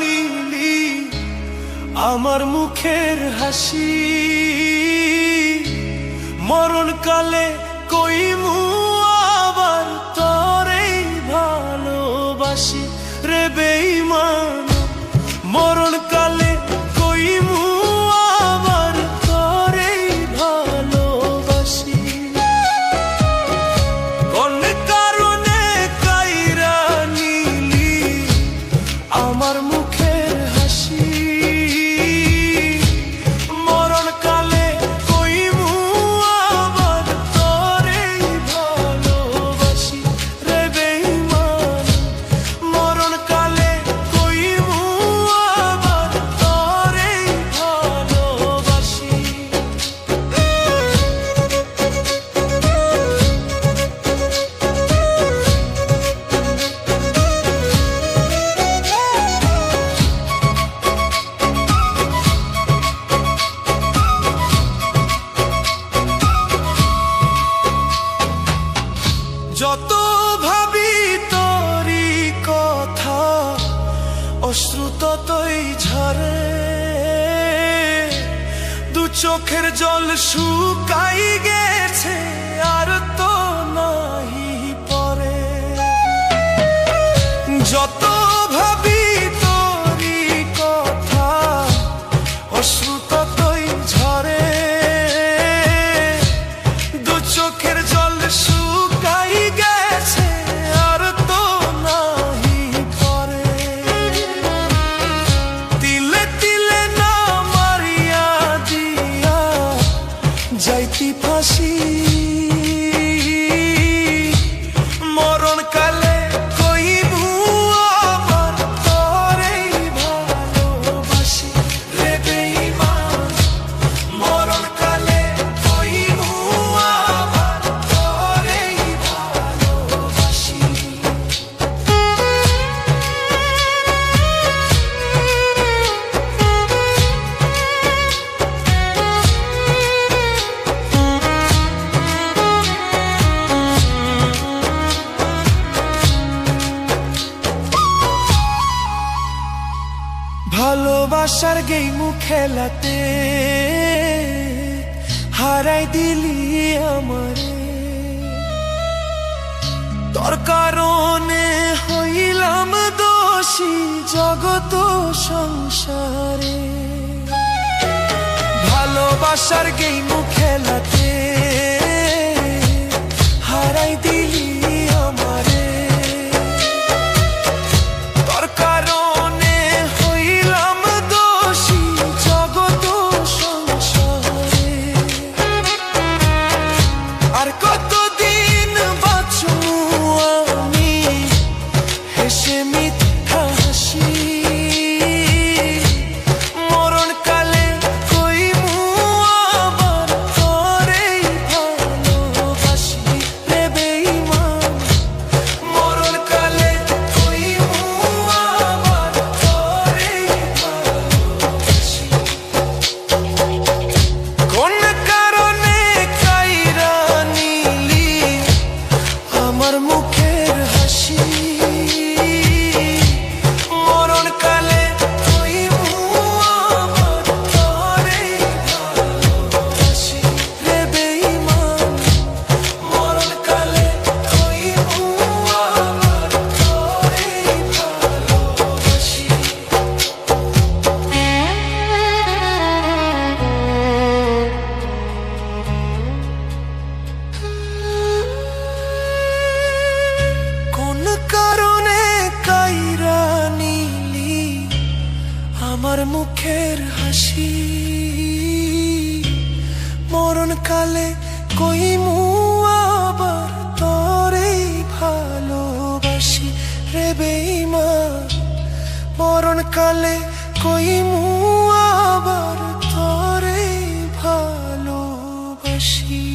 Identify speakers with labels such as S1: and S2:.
S1: নিলি আমার মুখের হাসি, মরণকালে কইমু আবার তোরে ভালোবাসি রে বেঈমান। মরণকালে কইমু আবার তোরে ভালোবাসি। কোন কারণে কাইরা নিলি আমার মুখের হাসি, মরণকালে কইমু আবার তোরে ভালোবাসি রে বেঈমান। মরণকালে কইমু আবার তোরে ভালোবাসি। যত ভাবি তোরি কথা অশ্রু ততই ঝরে, দু চোখের জল শুকাই গেছে আর তো নাহি পরে। যত ভাবি তোরি কথা অশ্রু ততই ঝরে, দু চোখের জল শুকাই গেছে আর তো নাহি পরে। তিলে তিলে না মারিয়া দিয়া যাইতি ফাঁসি, মরণকালে কইবু আবার তোরে ভালোবাসি রে বেঈমান। মরণকালে কইবু আবার তোরে ভালোবাসি। ভালোবাসার গেইমু খেলাতে হারাই দিলি আমারে, তোর কারণে হইলাম দোষী জগত সংসারে। ভালোবাসার গেইমু খেলাতে হারাই দিলি আমারে, তোর কারণে হইলাম দোষী জগত সংসারে। আর কতদিন বাঁচবো আমি হেসে মিথ্যা হাসি, মরণকালে কইমু আবার তোরে ভালোবাসি রে বেঈমান। মরণকালে কইমু আবার তোরে ভালোবাসি। কোন কারণে কাইরা নিলি আমার মুখের হাসি, মরণকালে কইমু আবার তোরে ভালোবাসি রে বেঈমান। মরণকালে কইমু আবার তোরে ভালোবাসি। কোন কারণে কাইরা নিলি আমার মুখের হাসি, মরণকালে কইমু আবার তোরে ভালোবাসি রে বেঈমান। মরণকালে কইমু আবার তোরে ভালোবাসি।